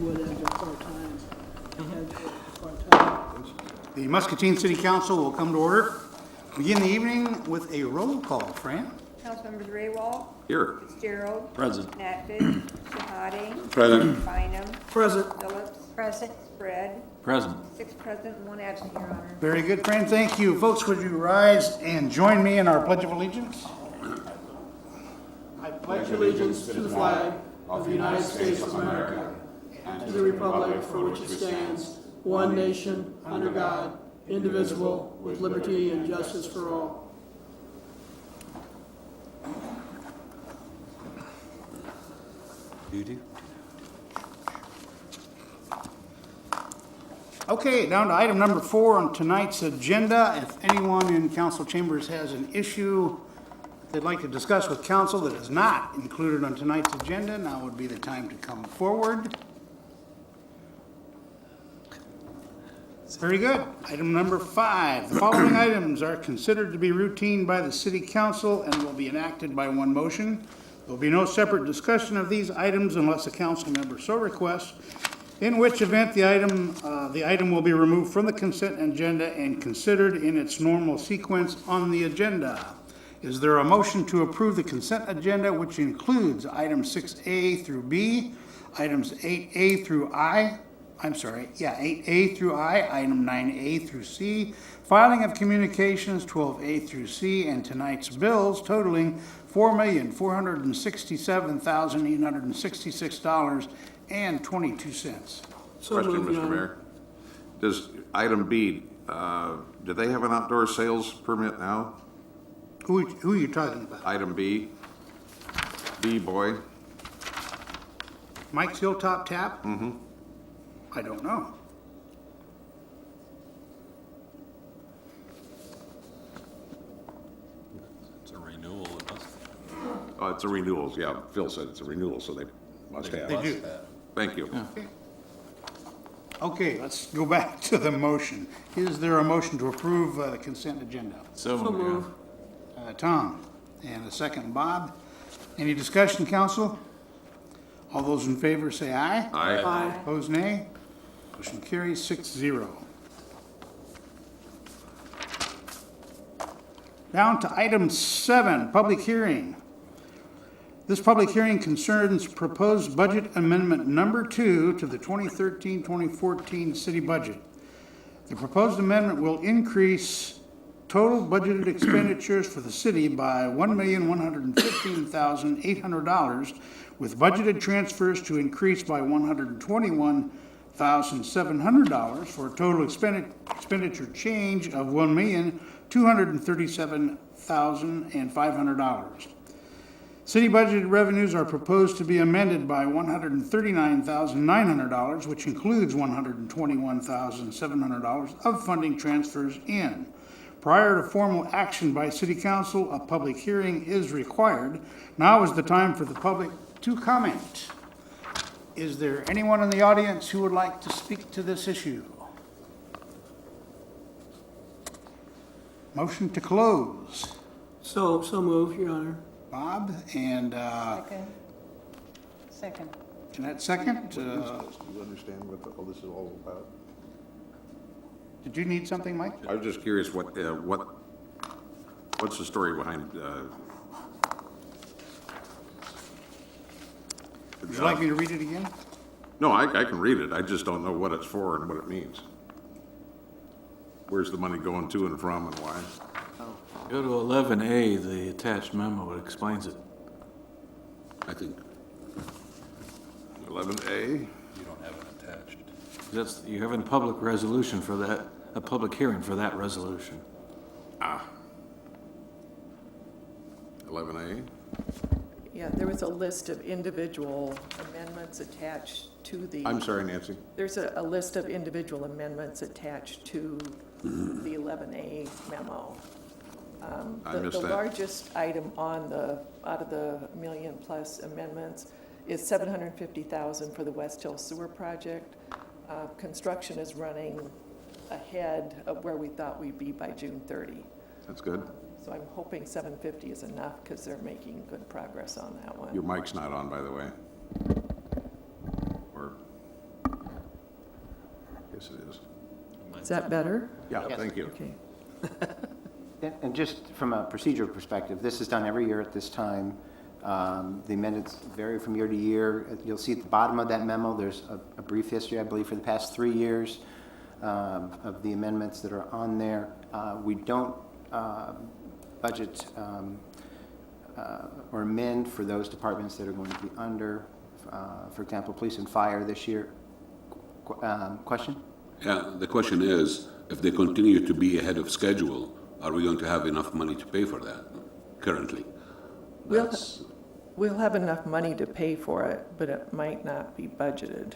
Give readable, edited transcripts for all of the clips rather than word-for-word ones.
would as a part-time, as a part-time. The Muscatine City Council will come to order. Begin the evening with a roll call. Fran? Councilmembers Raywald, Here. Fitzgerald. Present. Natvick, Shahade. Present. Bynum. Present. Phillips. Present. Spread. Present. 6 present and 1 absent, Your Honor. Very good, Fran. Thank you. Folks, would you rise and join me in our Pledge of Allegiance? I pledge allegiance to the flag of the United States of America and to the republic for which it stands, one nation, under God, indivisible, with liberty and justice for all. Okay, down to item number 4 on tonight's agenda. If anyone in council chambers has an issue they'd like to discuss with council that is not included on tonight's agenda, now would be the time to come forward. Very good. Item number 5. The following items are considered to be routine by the city council and will be enacted by one motion. There will be no separate discussion of these items unless a council member so requests, in which event the item will be removed from the consent agenda and considered in its normal sequence on the agenda. Is there a motion to approve the consent agenda, which includes items 6A through B, items 8A through I, 8A through I, item 9A through C, filing of communications 12A through C, and tonight's bills totaling $4,467,866.22. So Question, moved, Your Mr. Honor. Mayor. Does item B, do they have an outdoor sales permit now? Who are you talking about? Item B, B-boy. Mike's Hilltop Tap? Mm-hmm. I don't know. It's a renewal of us. Oh, it's a renewal, yeah, Phil said it's a renewal, so they must have. They do. Thank you. Okay, let's go back to the motion. Is there a motion to approve the consent agenda? So move. Tom, and a second, Bob. Any discussion, council? All those in favor say aye. Aye. Aye. Opposed, nay. Motion carries 6-0. Down to item 7, public hearing. This public hearing concerns proposed budget amendment number 2 to the 2013-2014 city budget. The proposed amendment will increase total budgeted expenditures for the city by $1,115,800, with budgeted transfers to increase by $121,700 for a total expenditure change of $1,237,500. City budgeted revenues are proposed to be amended by $139,900, which includes $121,700 of funding transfers in. Prior to formal action by City Council, a public hearing is required. Now is the time for the public to comment. Is there anyone in the audience who would like to speak to this issue? Motion to close. So move, Your Honor. Bob and Second. Jeanette second. Do you understand what all this is all about? Did you need something, Mike? I was just curious what's the story behind, Would you like me to read it again? No, I can read it. I just don't know what it's for and what it means. Where's the money going to and from and why? Go to 11A, the attached memo, it explains it. I think 11A. You don't have it attached. You have a public resolution for that, a public hearing for that resolution. 11A. Yeah, there was a list of individual amendments attached to the... I'm sorry, Nancy. There's a list of individual amendments attached to the 11A memo. I missed The that. largest item out of the million-plus amendments is $750,000 for the West Hill Sewer Project. Construction is running ahead of where we thought we'd be by June 30. That's good. So I'm hoping 750 is enough because they're making good progress on that one. Your mic's not on, by the way. Or Yes, it is. Is that better? Yeah, thank you. Okay. And just from a procedural perspective, this is done every year at this time. The amendments vary from year to year. You'll see at the bottom of that memo, there's a brief history, I believe, for the past 3 years of the amendments that are on there. We don't budget or amend for those departments that are going to be under, for example, police and fire this year. Question? Yeah, the question is, if they continue to be ahead of schedule, are we going to have enough money to pay for that currently? We'll have enough money to pay for it, but it might not be budgeted.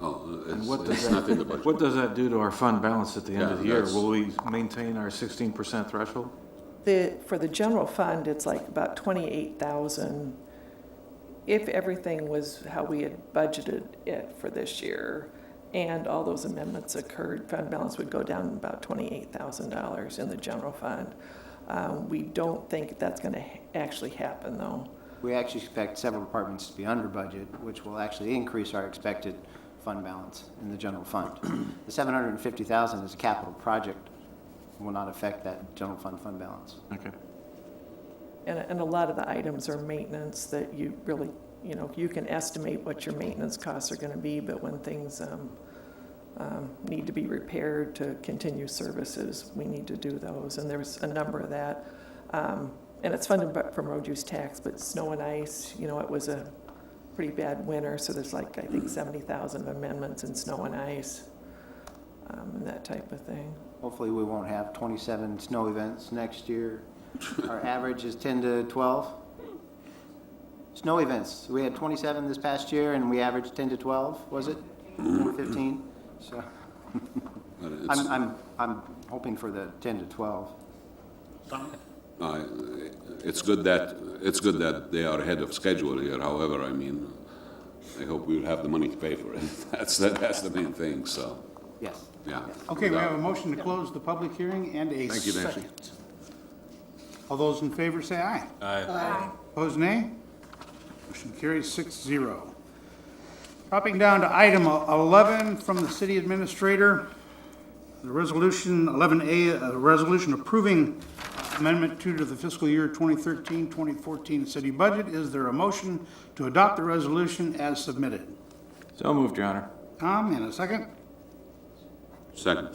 Oh, And what does it's not in the budget. What does that do to our fund balance at the end of the Yeah, year? that's- Will we maintain our 16% threshold? For the general fund, it's like about 28,000. If everything was how we had budgeted it for this year, and all those amendments occurred, fund balance would go down about $28,000 in the general fund. We don't think that's going to actually happen, though. We actually expect several departments to be under budget, which will actually increase our expected fund balance in the general fund. The $750,000 is a capital project, will not affect that general fund balance. Okay. And a lot of the items are maintenance that you really, you can estimate what your maintenance costs are going to be, but when things need to be repaired to continue services, we need to do those. And there's a number of that. And it's funded from road use tax, but snow and ice, it was a pretty bad winter, so there's I think 70,000 amendments in snow and ice, and that type of thing. Hopefully, we won't have 27 snow events next year. Our average is 10 to 12. Snow events, we had 27 this past year, and we averaged 10 to 12, was it? 10 to 15? So But it's- I'm hoping for the 10 to 12. It's good that they are ahead of schedule here. However, I mean, I hope we'll have the money to pay for it. That's the main thing, so, Yes. yeah. Okay, we have a motion to close the public hearing and a Thank you, Nancy. second. All those in favor say aye. Aye. Opposed, nay. Motion carries 6-0. Dropping down to item 11 from the city administrator, the resolution 11A, a resolution approving amendment 2 to the fiscal year 2013-2014 city budget. Is there a motion to adopt the resolution as submitted? So moved, Your Honor. Tom, and a second. Second.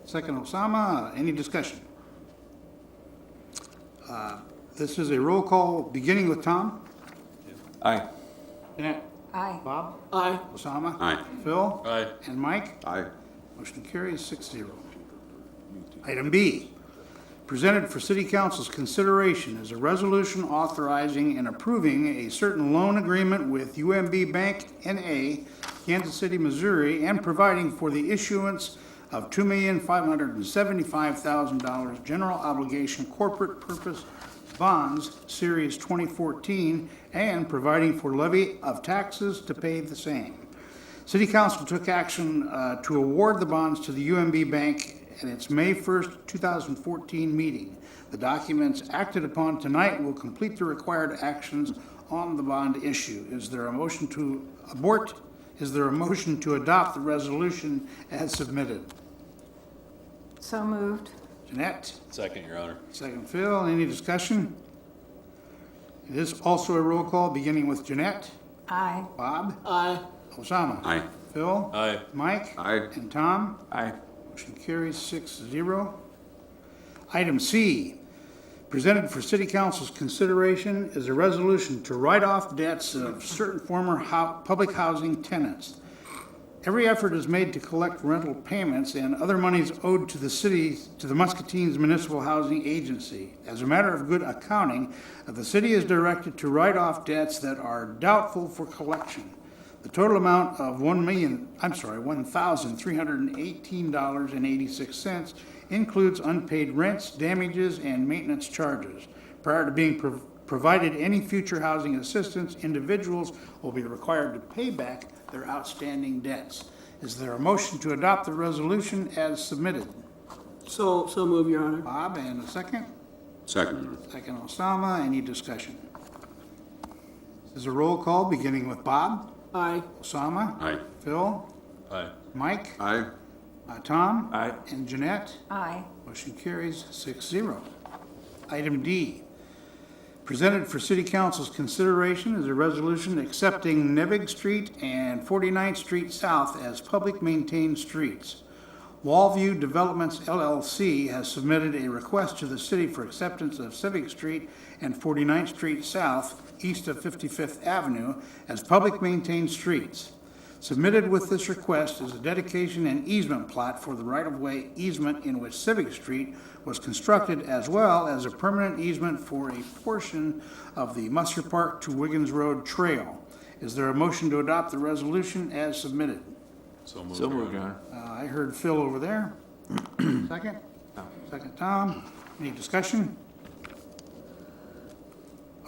Second, Osama. Any discussion? This is a roll call, beginning with Tom. Aye. Jeanette. Aye. Bob. Aye. Osama. Aye. Phil. Aye. And Mike. Aye. Motion carries 6-0. Item B, presented for city council's consideration is a resolution authorizing and approving a certain loan agreement with UMB Bank N.A., Kansas City, Missouri, and providing for the issuance of $2,575,000 general obligation corporate purpose bonds, Series 2014, and providing for levy of taxes to pay the same. City Council took action to award the bonds to the UMB Bank at its May 1st, 2014 meeting. The documents acted upon tonight will complete the required actions on the bond issue. Is there a motion to abort? Is there a motion to adopt the resolution as submitted? So moved. Jeanette? Second, Your Honor. Second, Phil. Any discussion? It is also a roll call, beginning with Jeanette. Aye. Bob? Aye. Osama? Aye. Phil? Aye. Mike? Aye. And Tom? Aye. Motion carries 6-0. Item C, presented for city council's consideration is a resolution to write off debts of certain former public housing tenants. Every effort is made to collect rental payments and other monies owed to the city, to the Muscatines Municipal Housing Agency. As a matter of good accounting, the city is directed to write off debts that are doubtful for collection. The total amount of $1,318.86 includes unpaid rents, damages, and maintenance charges. Prior to being provided any future housing assistance, individuals will be required to pay back their outstanding debts. Is there a motion to adopt the resolution as submitted? So move, Your Honor. Bob, and a second? Second. Second, Osama. Any discussion? This is a roll call, beginning with Bob. Aye. Osama? Aye. Phil? Aye. Mike? Aye. Tom? Aye. And Jeanette? Aye. Motion carries 6-0. Item D, presented for City Council's consideration is a resolution accepting Nevig Street and 49th Street South as public maintained streets. Wallview Developments LLC has submitted a request to the city for acceptance of Civic Street and 49th Street South, east of 55th Avenue, as public maintained streets. Submitted with this request is a dedication and easement plat for the right-of-way easement in which Civic Street was constructed, as well as a permanent easement for a portion of the Musser Park to Wiggins Road Trail. Is there a motion to adopt the resolution as submitted? So moved, Your Honor. I heard Phil over there. Second? Second, Tom. Any discussion?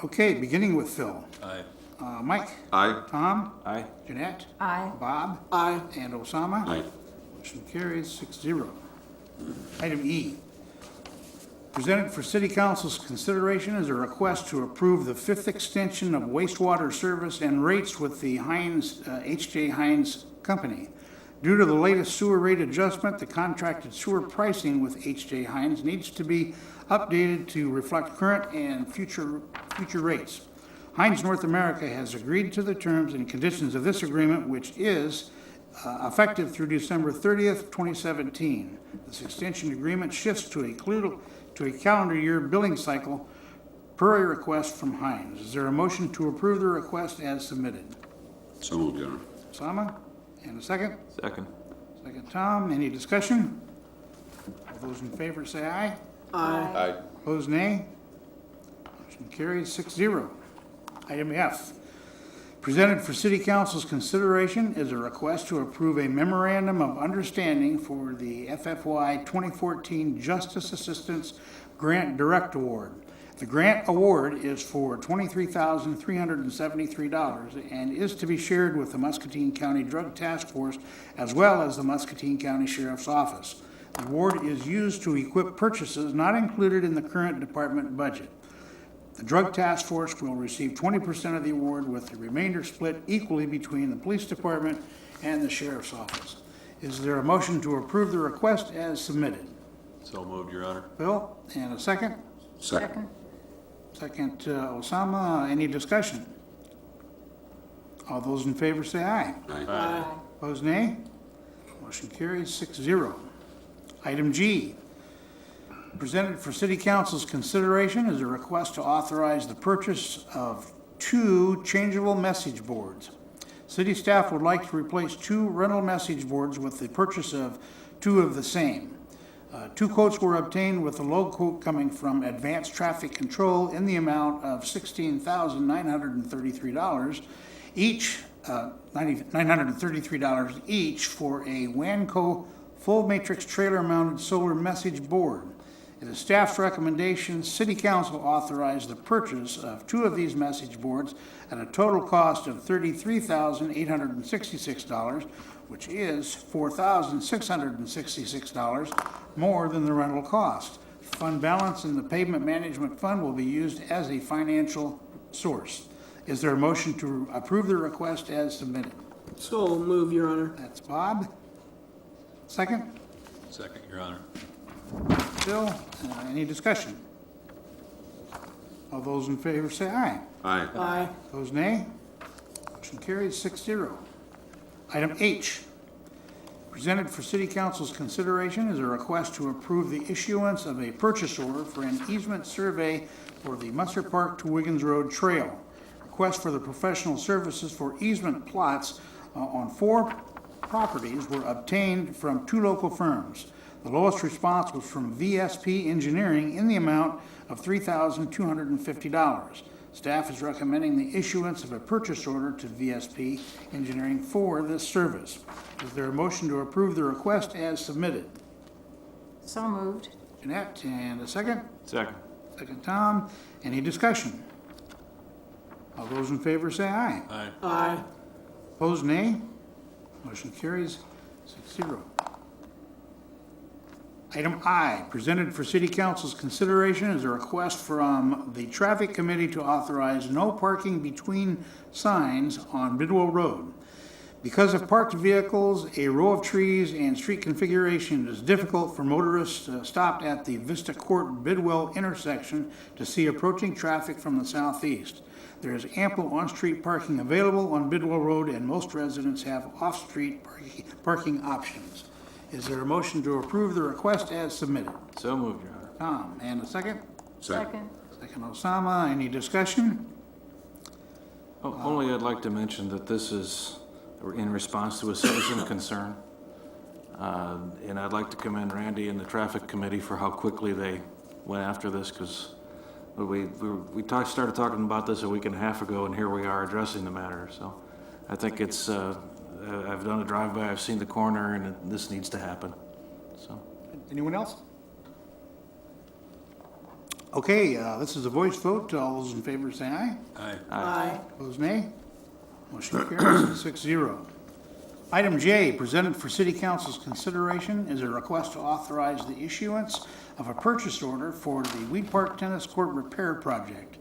Okay, beginning with Phil. Aye. Mike? Aye. Tom? Aye. Jeanette? Aye. Bob? Aye. And Osama? Aye. Motion carries 6-0. Item E, presented for City Council's consideration is a request to approve the fifth extension of wastewater service and rates with the Hines, H.J. Hines Company. Due to the latest sewer rate adjustment, the contracted sewer pricing with H.J. Hines needs to be updated to reflect current and future rates. Hines North America has agreed to the terms and conditions of this agreement, which is effective through December 30th, 2017. This extension agreement shifts to a calendar year billing cycle per a request from Hines. Is there a motion to approve the request as submitted? So moved, Your Honor. Osama? And a second? Second. Second, Tom. Any discussion? All those in favor say aye. Aye. Opposed, nay. Motion carries 6-0. Item F, presented for City Council's consideration is a request to approve a memorandum of understanding for the FFY 2014 Justice Assistance Grant Direct Award. The grant award is for $23,373 and is to be shared with the Muscatine County Drug Task Force as well as the Muscatine County Sheriff's Office. The award is used to equip purchases not included in the current department budget. The Drug Task Force will receive 20% of the award, with the remainder split equally between the Police Department and the Sheriff's Office. Is there a motion to approve the request as submitted? So moved, Your Honor. Bill, and a second? Second. Second, Osama. Any discussion? All those in favor say aye. Aye. Opposed, nay. Motion carries 6-0. Item G, presented for City Council's consideration is a request to authorize the purchase of 2 changeable message boards. City staff would like to replace 2 rental message boards with the purchase of 2 of the same. 2 quotes were obtained, with the low quote coming from Advanced Traffic Control in the amount of $16,933 each, $933 each for a Wanco full matrix trailer mounted solar message board. It is staff's recommendation City Council authorize the purchase of 2 of these message boards at a total cost of $33,866, which is $4,666 more than the rental cost. Fund balance in the pavement management fund will be used as a financial source. Is there a motion to approve the request as submitted? So move, Your Honor. That's Bob. Second? Second, Your Honor. Bill, any discussion? All those in favor say aye. Aye. Aye. Opposed, nay. Motion carries 6-0. Item H, presented for City Council's consideration is a request to approve the issuance of a purchase order for an easement survey for the Musser Park to Wiggins Road Trail. Request for the professional services for easement plots on 4 properties were obtained from 2 local firms. The lowest response was from VSP Engineering in the amount of $3,250. Staff is recommending the issuance of a purchase order to VSP Engineering for this service. Is there a motion to approve the request as submitted? So moved. Jeanette, and a second? Second. Second, Tom. Any discussion? All those in favor say aye. Aye. Aye. Opposed, nay. Motion carries 6-0. Item I, presented for City Council's consideration is a request from the Traffic Committee to authorize no parking between signs on Bidwell Road. Because of parked vehicles, a row of trees, and street configuration, it is difficult for motorists stopped at the Vista Court Bidwell intersection to see approaching traffic from the southeast. There is ample on-street parking available on Bidwell Road, and most residents have off-street parking options. Is there a motion to approve the request as submitted? So moved, Your Honor. Tom, and a second? Second. Second Osama, any discussion? Only I'd like to mention that this is in response to a citizen concern. And I'd like to commend Randy and the Traffic Committee for how quickly they went after this, because we started talking about this a week and a half ago, and here we are addressing the matter. So I think it's, I've done a drive-by, I've seen the corner, and this needs to happen, so. Anyone else? Okay, this is a voice vote. All those in favor say aye. Aye. Opposed, nay. Motion carries 6-0. Item J, presented for City Council's consideration, is a request to authorize the issuance of a purchase order for the Weed Park Tennis Court Repair Project.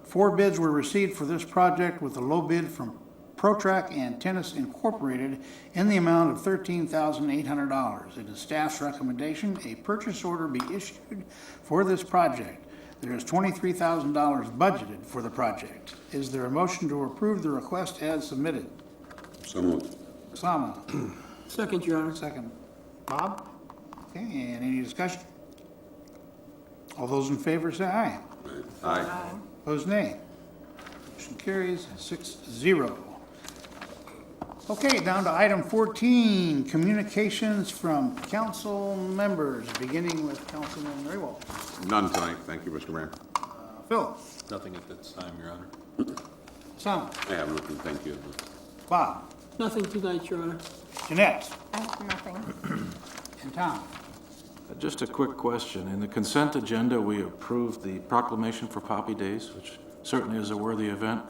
4 bids were received for this project, with a low bid from ProTrack and Tennis Incorporated in the amount of $13,800. It is staff's recommendation a purchase order be issued for this project. There is $23,000 budgeted for the project. Is there a motion to approve the request as submitted? So moved. Osama, Second, Your Honor. second. Bob? Okay, and any discussion? All those in favor say aye. Aye. Opposed, nay. Motion carries 6-0. Okay, down to item 14, communications from council members, beginning with Councilman Raywald. None tonight, thank you, Mr. Mayor. Phil? Nothing at this time, Your Honor. Osama? I have nothing, thank you. Bob? Nothing tonight, Your Honor. Jeanette? I have nothing. And Tom? Just a quick question. In the consent agenda, we approved the proclamation for Poppy Days, which certainly is a worthy event.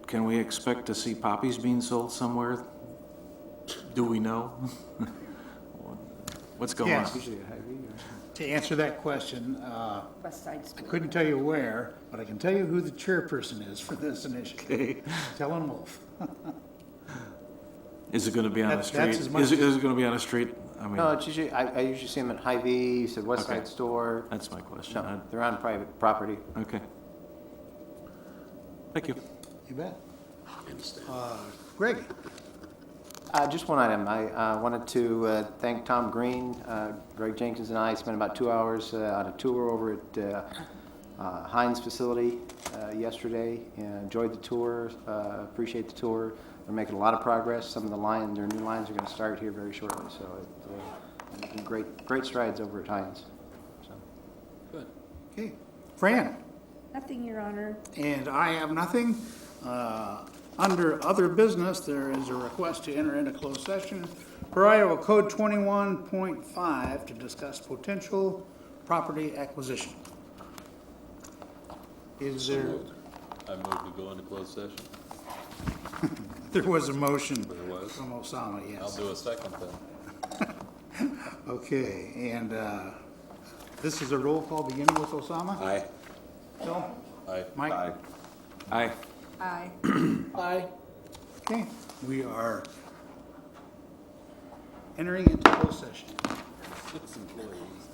Can we expect to see poppies being sold somewhere? Do we know? What's going on? Yes. To answer that question, West Side I School. couldn't tell you where, but I can tell you who the chairperson is for this initiative. Okay. Helen Wolf. Is it going to be on the That's street? as much Is it going to be on the street? I mean, No, it's usually, I usually see them at Hy-Vee, you said West Okay. Side Store. that's my question. No, they're on private property. Okay. Thank you. You bet. Greg? Just one item. I wanted to thank Tom Green. Greg Jenkins and I spent about 2 hours on a tour over at Heinz facility yesterday, and enjoyed the tour, appreciate the tour. They're making a lot of progress. Some of their new lines are going to start here very shortly, so they're making great strides over at Heinz. So. Okay. Fran? Nothing, Your Honor. And I have nothing. Under other business, there is a request to enter into closed session per Iowa Code 21.5 to discuss potential property acquisition. Is there, I move to go into closed session. there was a motion There was? from Osama, I'll yes. do a second then. Okay, and this is a roll call beginning with Osama. Aye. Phil? Aye. Mike? Aye. Aye. Aye. Aye. Okay, we are entering into closed session. 6 employees.